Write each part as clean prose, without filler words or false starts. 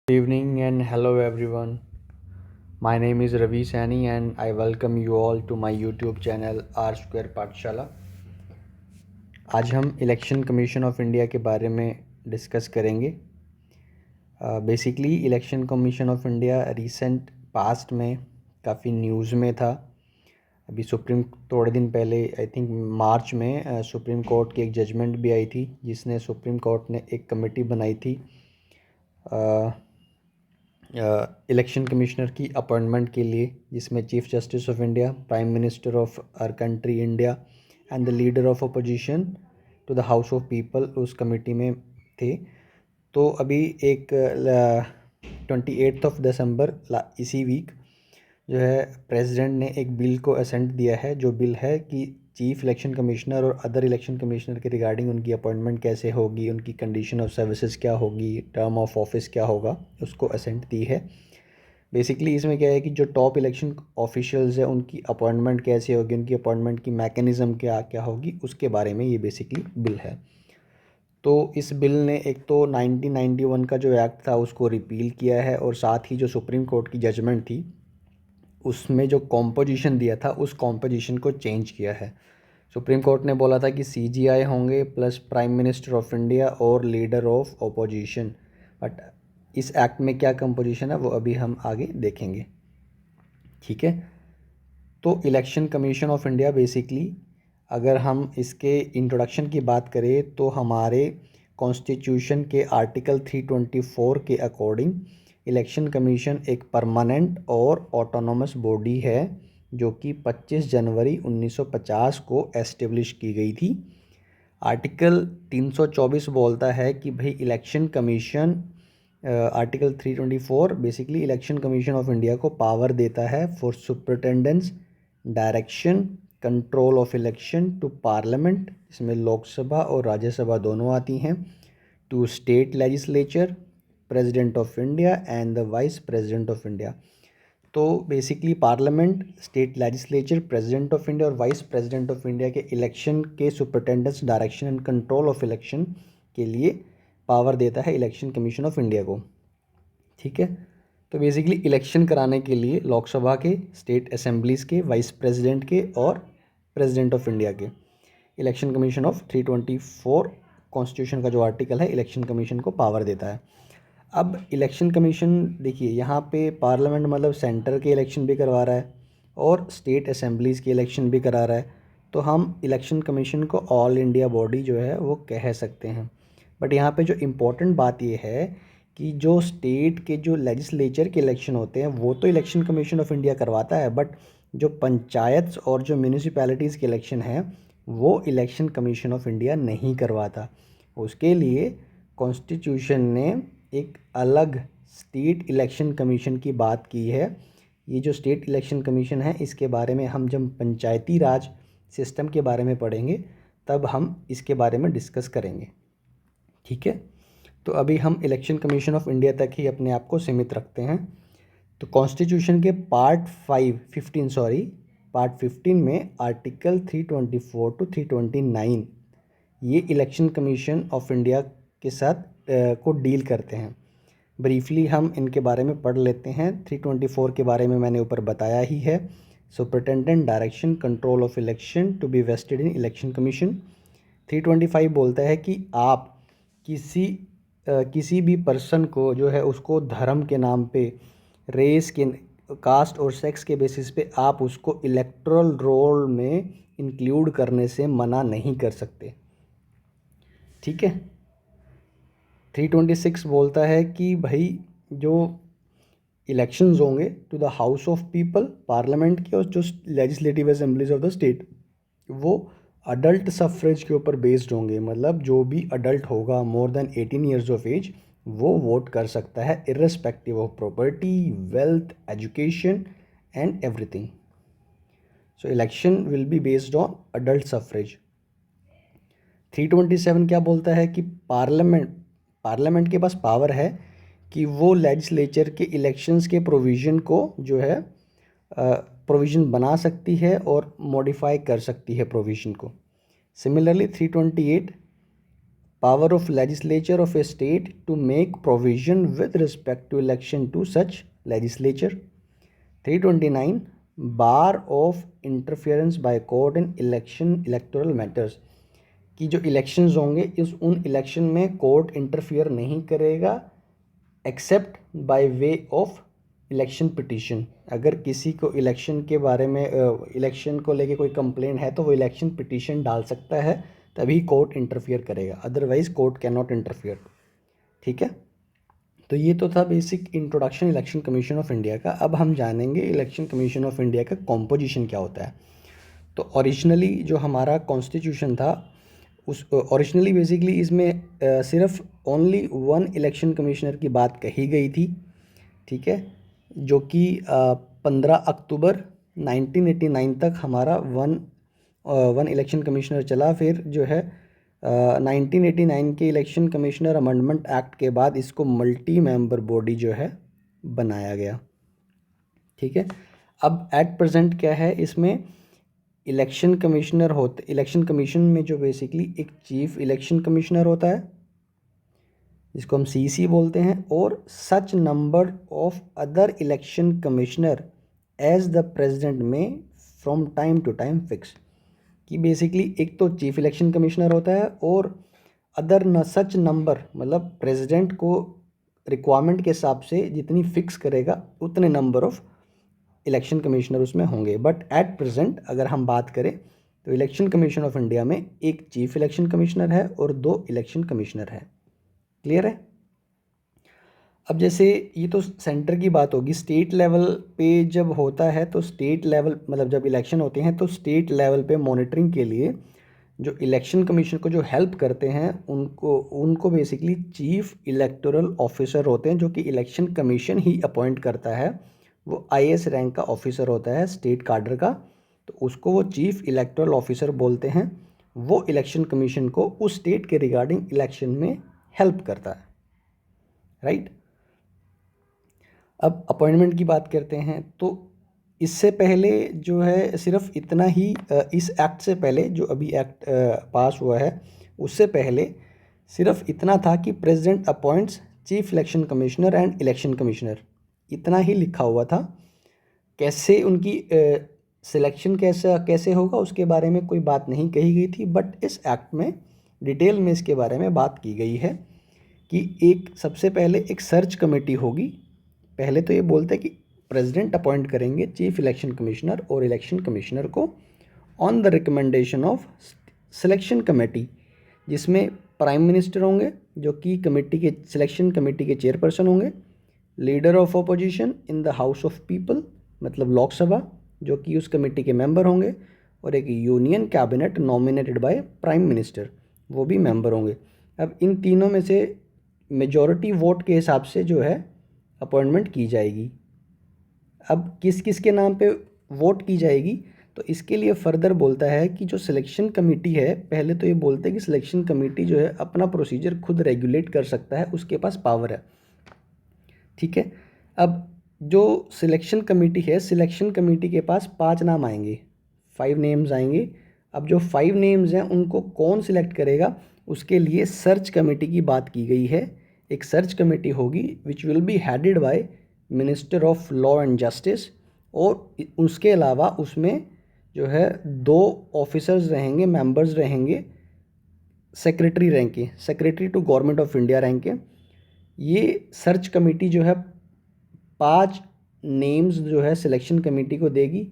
Good evening and hello everyone. My name is Ravi Sani and I welcome you all to my YouTube channel R Square पाठशाला। आज हम election commission of India के बारे में discuss करेंगे। Basically election commission of India recent past में काफ़ी news में था। अभी थोड़े दिन पहले आई थिंक मार्च में सुप्रीम कोर्ट की एक जजमेंट भी आई थी जिसने सुप्रीम कोर्ट ने एक कमेटी बनाई थी इलेक्शन कमिश्नर की अपॉइंटमेंट के लिए, जिसमें chief justice of India, prime minister of our country India and the leader of opposition to the house of people उस कमेटी में थे। तो अभी एक 28 दिसंबर इसी वीक जो है प्रेसिडेंट ने एक बिल को असेंट दिया है, जो बिल है कि चीफ इलेक्शन कमिश्नर और अदर इलेक्शन कमिश्नर के रिगार्डिंग उनकी अपॉइंटमेंट कैसे होगी, उनकी कंडीशन ऑफ सर्विसेज क्या होगी, टर्म ऑफ ऑफिस क्या होगा, उसको असेंट दी है। बेसिकली इसमें क्या है कि जो टॉप इलेक्शन ऑफिशियल्स है उनकी अपॉइंटमेंट कैसे होगी, उनकी अपॉइंटमेंट की मैकेनिज़्म क्या क्या होगी, उसके बारे में ये बेसिकली बिल है। तो इस बिल ने एक तो 1991 का जो एक्ट था उसको रिपील किया है और साथ ही जो सुप्रीम कोर्ट की जजमेंट थी उसमें जो कॉम्पोजिशन दिया था उस कॉम्पोजिशन को चेंज किया है। सुप्रीम कोर्ट ने बोला था कि सीजीआई होंगे plus prime minister of India और लीडर ऑफ ओपोजिशन, बट इस एक्ट में क्या कंपोजिशन है वो अभी हम आगे देखेंगे। ठीक है, तो election commission of India basically अगर हम इसके इंट्रोडक्शन की बात करें तो हमारे कॉन्स्टिट्यूशन के आर्टिकल 324 के अकॉर्डिंग इलेक्शन कमीशन एक परमानेंट और ऑटोनोमस बॉडी है जो कि 25 जनवरी 1950 को एस्टेब्लिश की गई थी। आर्टिकल 324 बोलता है कि भाई election commission, article 324 basically election commission of India को पावर देता है for superintendence, direction, control of election to parliament, इसमें लोकसभा और राज्यसभा दोनों आती हैं, to state legislature, president of India and the vice president of India. तो basically parliament, state legislature, president of India और वाइस प्रेसिडेंट ऑफ इंडिया के election के superintendence, direction and control of election के लिए पावर देता है election commission of India को। ठीक है, तो बेसिकली इलेक्शन कराने के लिए लोकसभा के, स्टेट असेंबलीज़ के, वाइस प्रेसिडेंट के और प्रेसिडेंट ऑफ इंडिया के इलेक्शन कमीशन ऑफ 324 कॉन्स्टिट्यूशन का जो आर्टिकल है इलेक्शन कमीशन को पावर देता है। अब इलेक्शन कमीशन देखिए यहाँ पे पार्लियामेंट मतलब सेंटर के इलेक्शन भी करवा रहा है और स्टेट असेंबलीज़ के इलेक्शन भी करा रहा है, तो हम इलेक्शन कमीशन को ऑल इंडिया बॉडी जो है वो कह सकते हैं। बट यहाँ पे जो इम्पोर्टेंट बात ये है कि जो स्टेट के जो लेजिस्लेचर के इलेक्शन होते हैं वो तो इलेक्शन कमीशन ऑफ इंडिया करवाता है, बट जो पंचायत और जो म्यूनिसिपैलिटीज़ के इलेक्शन हैं वो इलेक्शन कमीशन ऑफ इंडिया नहीं करवाता। उसके लिए कॉन्स्टिट्यूशन ने एक अलग स्टेट इलेक्शन कमीशन की बात की है। ये जो स्टेट इलेक्शन कमीशन है इसके बारे में हम जब पंचायती राज सिस्टम के बारे में पढ़ेंगे तब हम इसके बारे में डिस्कस करेंगे। ठीक है, तो अभी हम इलेक्शन कमीशन ऑफ इंडिया तक ही अपने आप को सीमित रखते हैं। तो कॉन्स्टिट्यूशन के पार्ट 15 में आर्टिकल 324 टू 329 ये इलेक्शन कमीशन ऑफ इंडिया के साथ को डील करते हैं। ब्रीफली हम इनके बारे में पढ़ लेते हैं। 324 के बारे में मैंने ऊपर बताया ही है, superintendent, direction, control of election to be vested in election commission. 325 बोलता है कि आप किसी भी पर्सन को जो है उसको धर्म के नाम पे, रेस के, कास्ट और सेक्स के बेसिस पे आप उसको इलेक्टोरल रोल में इंक्लूड करने से मना नहीं कर सकते। ठीक है, 326 बोलता है कि भाई जो इलेक्शंस होंगे to the house of people, parliament के और जो legislative assemblies of the state, वो अडल्ट सफ्रेज के ऊपर बेस्ड होंगे। मतलब जो भी अडल्ट होगा more than 18 years of age वो वोट कर सकता है irrespective of property, wealth, education and everything. So election will be based on adult suffrage. 327 क्या बोलता है कि पार्लियामेंट के पास पावर है कि वो लेजिस्लेचर के इलेक्शंस के प्रोविज़न को जो है प्रोविज़न बना सकती है और मॉडिफाई कर सकती है प्रोविज़न को। Similarly 328 power of legislature of a state to make provision with respect to election to such legislature. 329 bar of interference by court in electoral matters, कि जो इलेक्शंस होंगे उन इलेक्शन में कोर्ट इंटरफियर नहीं करेगा except by way of election petition. अगर किसी को इलेक्शन के बारे में इलेक्शन को लेके कोई कंप्लेंट है तो वो इलेक्शन पिटीशन डाल सकता है, तभी कोर्ट इंटरफियर करेगा, otherwise court can not interfere. ठीक है, तो ये तो था basic introduction election commission of India का। अब हम जानेंगे इलेक्शन कमीशन ऑफ इंडिया का कॉम्पोजिशन क्या होता है। तो ओरिजिनली जो हमारा कॉन्स्टिट्यूशन था उस ओरिजिनली बेसिकली इसमें सिर्फ ओनली वन इलेक्शन कमिश्नर की बात कही गई थी। ठीक है, जो कि 15 अक्टूबर 1989 तक हमारा वन इलेक्शन कमिश्नर चला। फिर जो है 1989 के इलेक्शन कमिश्नर अमेंडमेंट एक्ट के बाद इसको मल्टी मेंबर बॉडी जो है बनाया गया। ठीक है, अब एट प्रेजेंट क्या है, इसमें इलेक्शन कमिश्नर होते, इलेक्शन कमीशन में जो बेसिकली एक चीफ इलेक्शन कमिश्नर होता है जिसको हम सीसी बोलते हैं, और such number of other election commissioner as the president में from time to time fix, कि बेसिकली एक तो चीफ इलेक्शन कमिश्नर होता है और अदर न सच नंबर, मतलब प्रेसिडेंट को रिक्वायरमेंट के हिसाब से जितनी फिक्स करेगा उतने नंबर ऑफ इलेक्शन कमिश्नर उसमें होंगे। बट एट प्रेजेंट अगर हम बात करें तो इलेक्शन कमीशन ऑफ इंडिया में एक चीफ इलेक्शन कमिश्नर है और 2 इलेक्शन कमिश्नर है। क्लियर है। अब जैसे ये तो सेंटर की बात होगी, स्टेट लेवल पे जब होता है तो स्टेट लेवल मतलब जब इलेक्शन होते हैं तो स्टेट लेवल पे मॉनिटरिंग के लिए जो इलेक्शन कमीशन को जो हेल्प करते हैं उनको बेसिकली चीफ इलेक्टोरल ऑफिसर होते हैं, जो कि इलेक्शन कमीशन ही अपॉइंट करता है। वो IAS रैंक का ऑफिसर होता है स्टेट काडर का, तो उसको वो चीफ इलेक्टोरल ऑफिसर बोलते हैं। वो इलेक्शन कमीशन को उस स्टेट के रिगार्डिंग इलेक्शन में हेल्प करता है। राइट। अब अपॉइंटमेंट की बात करते हैं तो इससे पहले जो है सिर्फ इतना ही, इस एक्ट से पहले जो अभी एक्ट पास हुआ है उससे पहले सिर्फ इतना था कि president appoints chief election commissioner and election commissioner, इतना ही लिखा हुआ था। कैसे उनकी सिलेक्शन कैसे होगा उसके बारे में कोई बात नहीं कही गई थी। बट इस एक्ट में डिटेल में इसके बारे में बात की गई है कि एक सबसे पहले एक सर्च कमेटी होगी। पहले तो ये बोलते हैं कि प्रेसिडेंट अपॉइंट करेंगे चीफ इलेक्शन कमिश्नर और इलेक्शन कमिश्नर को on the recommendation of selection committee, जिसमें प्राइम मिनिस्टर होंगे जो कि कमेटी के सिलेक्शन कमेटी के चेयरपर्सन होंगे, leader of opposition in the house of people मतलब लोकसभा जो कि उस कमेटी के मेंबर होंगे, और एक union cabinet nominated by prime minister, वो भी मेंबर होंगे। अब इन तीनों में से मेजॉरिटी वोट के हिसाब से जो है अपॉइंटमेंट की जाएगी। अब किस किस के नाम पे वोट की जाएगी, तो इसके लिए फर्दर बोलता है कि जो सिलेक्शन कमेटी है, पहले तो ये बोलते हैं कि सिलेक्शन कमेटी जो है अपना प्रोसीजर खुद रेगुलेट कर सकता है, उसके पास पावर है। ठीक है। अब जो सिलेक्शन कमेटी है, सिलेक्शन कमेटी के पास 5 नाम आएंगे, 5 नेम्स आएंगे। अब जो 5 नेम्स हैं उनको कौन सिलेक्ट करेगा, उसके लिए सर्च कमेटी की बात की गई है। एक सर्च कमेटी होगी which will be headed by minister of law and justice, और उसके अलावा उसमें जो है 2 ऑफिसर्स रहेंगे, मेंबर्स रहेंगे सेक्रेटरी रैंक के, secretary to government of India rank के। ये सर्च कमेटी जो है 5 नेम्स जो है सिलेक्शन कमेटी को देगी।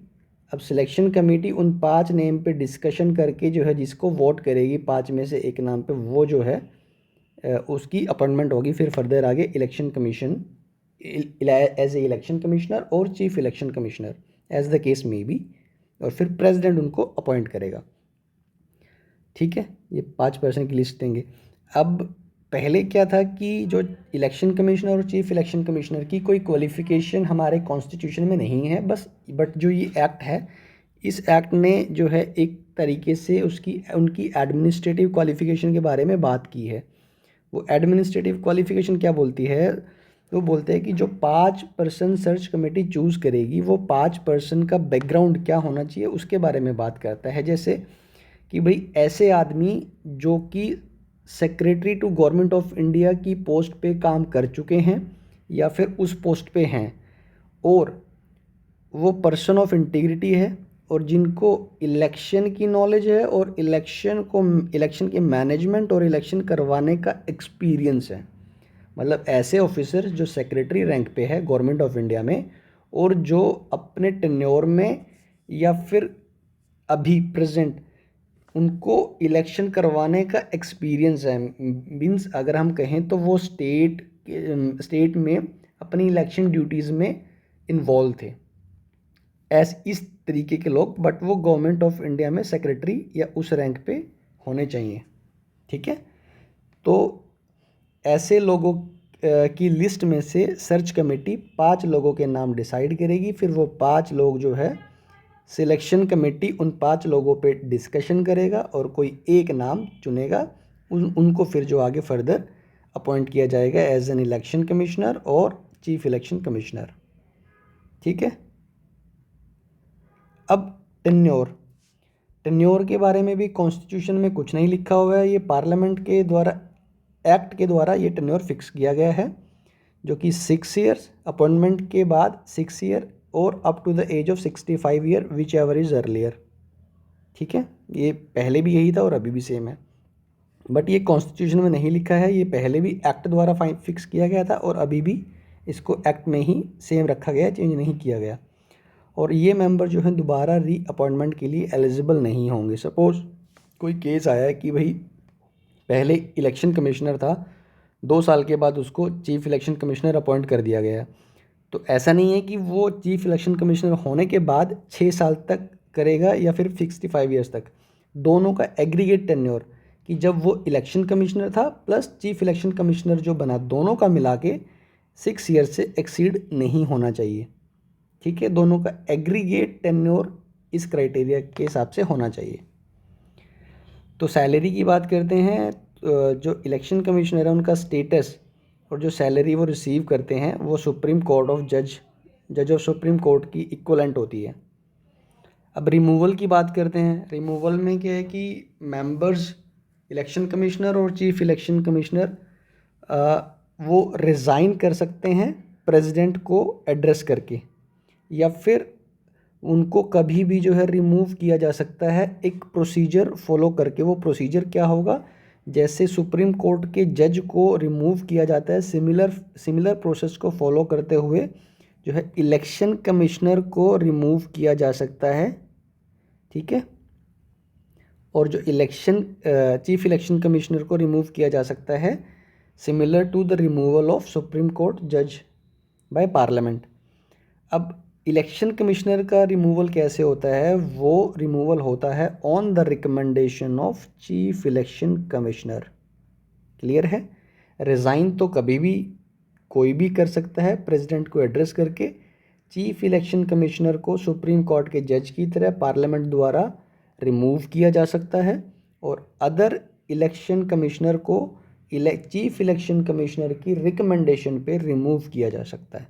अब सिलेक्शन कमेटी उन 5 नेम पे डिस्कशन करके जो है जिसको वोट करेगी 5 में से एक नाम पे, वो जो है उसकी अपॉइंटमेंट होगी फिर फर्दर आगे election commission as a election commissioner और chief election commissioner as the case में बी, और फिर प्रेसिडेंट उनको अपॉइंट करेगा। ठीक है, ये 5% की लिस्ट देंगे। अब पहले क्या था कि जो इलेक्शन कमिश्नर और चीफ इलेक्शन कमिश्नर की कोई क्वालिफ़िकेशन हमारे कॉन्स्टिट्यूशन में नहीं है बस, बट जो ये एक्ट है, इस एक्ट ने जो है एक तरीके से उनकी एडमिनिस्ट्रेटिव क्वालिफ़िकेशन के बारे में बात की है। वो एडमिनिस्ट्रेटिव क्वालिफ़िकेशन क्या बोलती है, तो बोलते हैं कि जो 5 पर्सन सर्च कमेटी चूज़ करेगी वो 5 पर्सन का बैकग्राउंड क्या होना चाहिए उसके बारे में बात करता है। जैसे कि भाई ऐसे आदमी जो कि secretary to government of India की पोस्ट पे काम कर चुके हैं या फिर उस पोस्ट पे हैं और वो पर्सन ऑफ इंटीग्रिटी है और जिनको इलेक्शन की नॉलेज है और इलेक्शन के मैनेजमेंट और इलेक्शन करवाने का एक्सपीरियंस है। मतलब ऐसे ऑफिसर जो सेक्रेटरी रैंक पे है गवर्नमेंट ऑफ इंडिया में और जो अपने टेन्योर में या फिर अभी प्रेजेंट उनको इलेक्शन करवाने का एक्सपीरियंस है। मीन्स अगर हम कहें तो वो स्टेट में अपनी इलेक्शन ड्यूटीज़ में इन्वॉल्व थे इस तरीके के लोग, बट वो गवर्नमेंट ऑफ इंडिया में सेक्रेटरी या उस रैंक पे होने चाहिए। ठीक है, तो ऐसे लोगों की लिस्ट में से सर्च कमेटी 5 लोगों के नाम डिसाइड करेगी। फिर वो 5 लोग जो है सिलेक्शन कमेटी उन 5 लोगों पे डिस्कशन करेगा और कोई एक नाम चुनेगा। उनको फिर जो आगे फर्दर अपॉइंट किया जाएगा एज एन इलेक्शन कमिश्नर और चीफ इलेक्शन कमिश्नर। ठीक है, अब टेन्योर के बारे में भी कॉन्स्टिट्यूशन में कुछ नहीं लिखा हुआ है। ये पार्लियामेंट के द्वारा एक्ट के द्वारा ये टेन्योर फिक्स किया गया है, जो कि 6 ईयर्स, अपॉइंटमेंट के बाद 6 ईयर और up to the age of 65 year whichever is earlier. ठीक है, ये पहले भी यही था और अभी भी सेम है, बट ये कॉन्स्टिट्यूशन में नहीं लिखा है। ये पहले भी एक्ट द्वारा फिक्स किया गया था और अभी भी इसको एक्ट में ही सेम रखा गया, चेंज नहीं किया गया। और ये मेंबर जो हैं दोबारा री अपॉइंटमेंट के लिए एलिजिबल नहीं होंगे। सपोज़ कोई केस आया है कि भाई पहले इलेक्शन कमिश्नर था, 2 साल के बाद उसको चीफ इलेक्शन कमिश्नर अपॉइंट कर दिया गया, तो ऐसा नहीं है कि वो चीफ इलेक्शन कमिश्नर होने के बाद 6 साल तक करेगा या फिर 65 ईयर्स तक। दोनों का एग्रीगेट टेन्योर कि जब वो इलेक्शन कमिश्नर था प्लस चीफ इलेक्शन कमिश्नर जो बना, दोनों का मिला के 6 ईयर से एक्सीड नहीं होना चाहिए। ठीक है, दोनों का एग्रीगेट टेन्योर इस क्राइटेरिया के हिसाब से होना चाहिए। तो सैलरी की बात करते हैं, जो इलेक्शन कमिश्नर है उनका स्टेटस और जो सैलरी वो रिसीव करते हैं वो सुप्रीम कोर्ट ऑफ जज ऑफ सुप्रीम कोर्ट की इक्वलेंट होती है। अब रिमूवल की बात करते हैं। रिमूवल में क्या है कि मेंबर्स, इलेक्शन कमिश्नर और चीफ इलेक्शन कमिश्नर वो रिज़ाइन कर सकते हैं प्रेसिडेंट को एड्रेस करके, या फिर उनको कभी भी जो है रिमूव किया जा सकता है एक प्रोसीजर फॉलो करके। वो प्रोसीजर क्या होगा, जैसे सुप्रीम कोर्ट के जज को रिमूव किया जाता है, सिमिलर प्रोसेस को फॉलो करते हुए जो है इलेक्शन कमिश्नर को रिमूव किया जा सकता है। ठीक है, और जो चीफ इलेक्शन कमिश्नर को रिमूव किया जा सकता है similar to the removal of supreme court जज बाय पार्लियामेंट। अब इलेक्शन कमिश्नर का रिमूवल कैसे होता है, वो रिमूवल होता है on the recommendation of chief election commissioner. Clear है, रिज़ाइन तो कभी भी कोई भी कर सकता है प्रेसिडेंट को एड्रेस करके। चीफ इलेक्शन कमिश्नर को सुप्रीम कोर्ट के जज की तरह पार्लियामेंट द्वारा रिमूव किया जा सकता है और अदर इलेक्शन कमिश्नर को चीफ इलेक्शन कमिश्नर की रिकमेंडेशन पे रिमूव किया जा सकता है।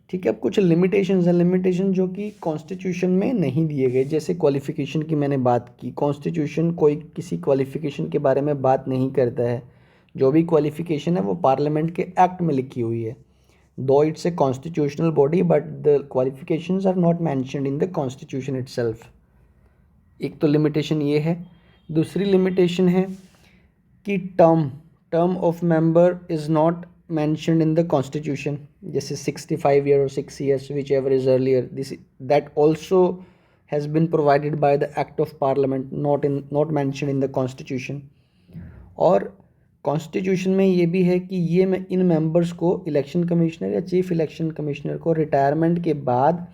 ठीक है, अब कुछ लिमिटेशंस हैं, लिमिटेशन जो कि कॉन्स्टिट्यूशन में नहीं दिए गए। जैसे क्वालिफ़िकेशन की मैंने बात की, कॉन्स्टिट्यूशन कोई किसी क्वालिफ़िकेशन के बारे में बात नहीं करता है। जो भी क्वालिफ़िकेशन है वो पार्लियामेंट के एक्ट में लिखी हुई है। Though it's a constitutional body but the qualifications are not mentioned in the constitution itself. एक तो लिमिटेशन ये है। दूसरी लिमिटेशन है कि term of member is not mentioned in the constitution, जैसे 65 year or 6 years whichever is earlier, that also has been provided by the act of parliament, not mentioned in the constitution। और constitution में ये भी है कि ये इन members को election commissioner या चीफ इलेक्शन कमिश्नर को रिटायरमेंट के बाद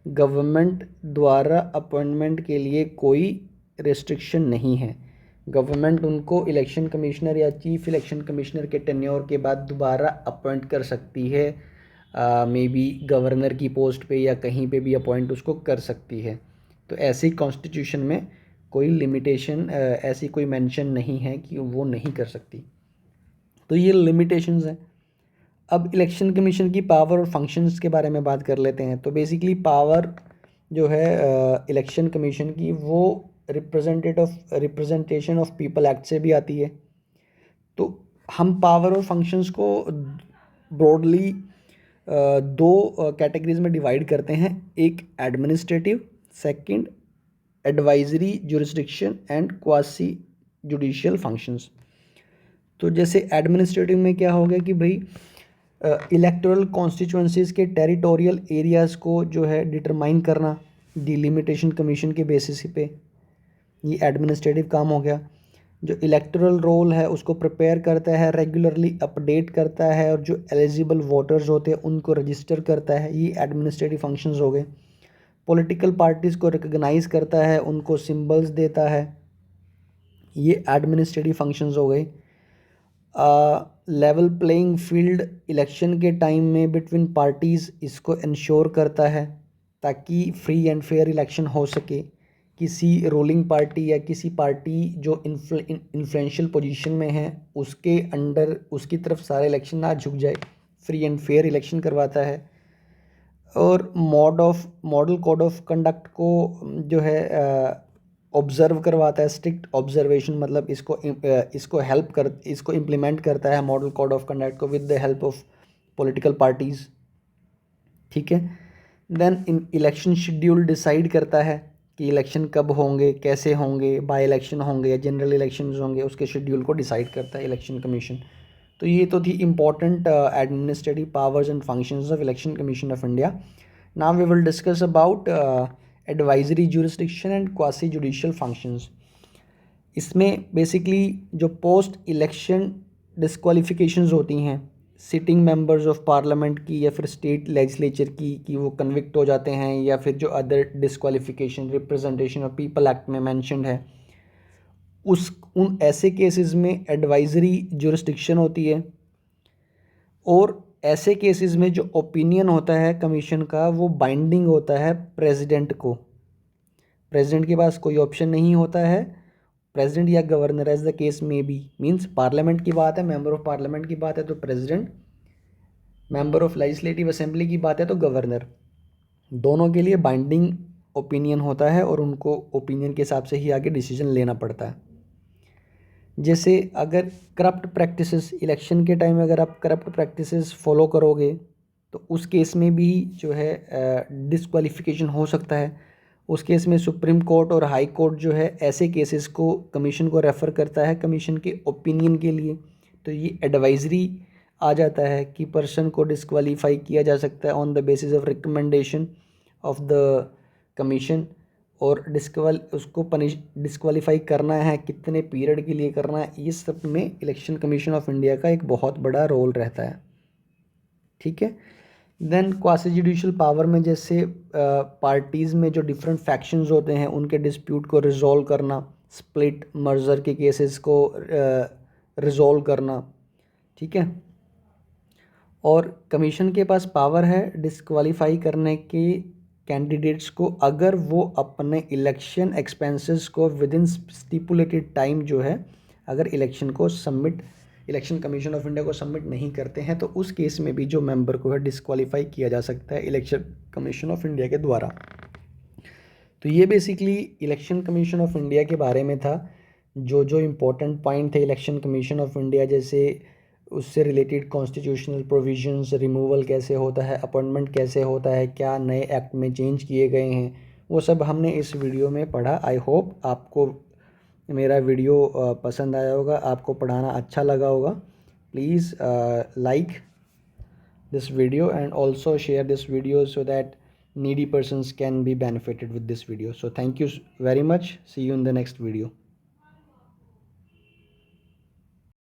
गवर्नमेंट द्वारा अपॉइंटमेंट के लिए कोई रिस्ट्रिक्शन नहीं है। गवर्नमेंट उनको इलेक्शन कमिश्नर या चीफ इलेक्शन कमिश्नर के टेन्योर के बाद दोबारा अपॉइंट कर सकती है, मे बी गवर्नर की पोस्ट पे या कहीं पे भी अपॉइंट उसको कर सकती है। तो ऐसी कॉन्स्टिट्यूशन में कोई लिमिटेशन, ऐसी कोई मेंशन नहीं है कि वो नहीं कर सकती। तो ये लिमिटेशंस हैं। अब इलेक्शन कमीशन की पावर और फंक्शंस के बारे में बात कर लेते हैं। तो बेसिकली पावर जो है इलेक्शन कमीशन की वो रिप्रेजेंटेशन ऑफ पीपल एक्ट से भी आती है। तो हम पावर और फंक्शंस को ब्रॉडली दो कैटेगरीज में डिवाइड करते हैं, एक administrative, second advisory jurisdiction and quasi judicial functions. तो जैसे एडमिनिस्ट्रेटिव में क्या हो गया कि भाई इलेक्टोरल कॉन्स्टिट्यूंसीज के टेरिटोरियल एरियाज़ को जो है डिटरमाइन करना डिलिमिटेशन कमीशन के बेसिस पे, ये एडमिनिस्ट्रेटिव काम हो गया। जो इलेक्टोरल रोल है उसको प्रिपेयर करता है, रेगुलरली अपडेट करता है, और जो एलिजिबल वोटर्स होते हैं उनको रजिस्टर करता है, ये एडमिनिस्ट्रेटिव फंक्शंस हो गए। पॉलिटिकल पार्टीज़ को रिकग्नाइज़ करता है, उनको सिंबल्स देता है, ये एडमिनिस्ट्रेटिव फंक्शंस हो गए। लेवल प्लेइंग फील्ड इलेक्शन के टाइम में बिटवीन पार्टीज़, इसको इंश्योर करता है ताकि फ्री एंड फेयर इलेक्शन हो सके। किसी रूलिंग पार्टी या किसी पार्टी जो इन्फ्लुएंशियल पोजीशन में है उसके अंडर उसकी तरफ सारे इलेक्शन ना झुक जाए, फ्री एंड फेयर इलेक्शन करवाता है। और मॉडल कोड ऑफ कंडक्ट को जो है ऑब्ज़र्व करवाता है, स्ट्रिक्ट ऑब्जर्वेशन, मतलब इसको इम्प्लीमेंट करता है मॉडल कोड ऑफ कंडक्ट को with the help of political parties. ठीक है। Then in election schedule decide करता है कि इलेक्शन कब होंगे, कैसे होंगे, बाई इलेक्शन होंगे या जनरल इलेक्शन होंगे, उसके शेड्यूल को डिसाइड करता है इलेक्शन कमीशन। तो ये तो थी important administrative powers and functions of election commission of India. Now we will discuss about advisory jurisdiction and quasi judicial functions. इसमें बेसिकली जो पोस्ट इलेक्शन डिस्क्वालिफिकेशंस होती हैं सिटिंग मेंबर्स ऑफ पार्लियामेंट की या फिर स्टेट लेजिस्लेचर की कि वो कन्विक्ट हो जाते हैं, या फिर जो other disqualification representation of people act में मेंशन्ड है, उन ऐसे केसेस में एडवाइजरी जुरिस्डिक्शन होती है। और ऐसे केसेस में जो ओपिनियन होता है कमीशन का वो बाइंडिंग होता है प्रेसिडेंट को। प्रेसिडेंट के पास कोई ऑप्शन नहीं होता है, प्रेसिडेंट या गवर्नर एज द केस में बी, मींस पार्लियामेंट की बात है, मेंबर ऑफ पार्लियामेंट की बात है तो president, member of legislative assembly की बात है तो गवर्नर, दोनों के लिए बाइंडिंग ओपिनियन होता है और उनको ओपिनियन के हिसाब से ही आगे डिसीजन लेना पड़ता है। जैसे अगर करप्ट प्रैक्टिसेस इलेक्शन के टाइम में अगर आप करप्ट प्रैक्टिसेस फॉलो करोगे तो उस केस में भी जो है डिस्क्वालिफिकेशन हो सकता है। उस केस में सुप्रीम कोर्ट और हाई कोर्ट जो है ऐसे केसेस को कमीशन को रेफ़र करता है कमीशन के ओपिनियन के लिए। तो ये एडवाइजरी आ जाता है कि पर्सन को डिस्क्वालीफाई किया जा सकता है on the basis of recommendation of the commission, और उसको डिस्क्वालीफाई करना है कितने पीरियड के लिए करना है, ये सब में इलेक्शन कमीशन ऑफ इंडिया का एक बहुत बड़ा रोल रहता है। ठीक है। देन क्वासी जुडिशियल पावर में जैसे पार्टीज़ में जो डिफरेंट फैक्शंस होते हैं उनके डिस्प्यूट को रिजॉल्व करना, स्प्लिट मर्जर के केसेस को रिजॉल्व करना। ठीक है। और कमीशन के पास पावर है डिस्क्वालीफाई करने के कैंडिडेट्स को अगर वो अपने इलेक्शन एक्सपेंसेस को विद इन स्टिपुलेटेड टाइम जो है अगर इलेक्शन कमीशन ऑफ इंडिया को सबमिट नहीं करते हैं, तो उस केस में भी जो मेंबर को है डिस्क्वालीफाई किया जा सकता है इलेक्शन कमीशन ऑफ इंडिया के द्वारा। तो ये basically election commission of India के बारे में था। जो इम्पोर्टेंट पॉइंट थे इलेक्शन कमीशन ऑफ इंडिया, जैसे उससे रिलेटेड कॉन्स्टिट्यूशनल प्रोविजंस, रिमूवल कैसे होता है, अपॉइंटमेंट कैसे होता है, क्या नए एक्ट में चेंज किए गए हैं, वो सब हमने इस वीडियो में पढ़ा। आई होप आपको मेरा वीडियो पसंद आया होगा, आपको पढ़ाना अच्छा लगा होगा। Please like this video and also share this video so that needy persons can be benefited with this video. So thank you very much. See you in the next video.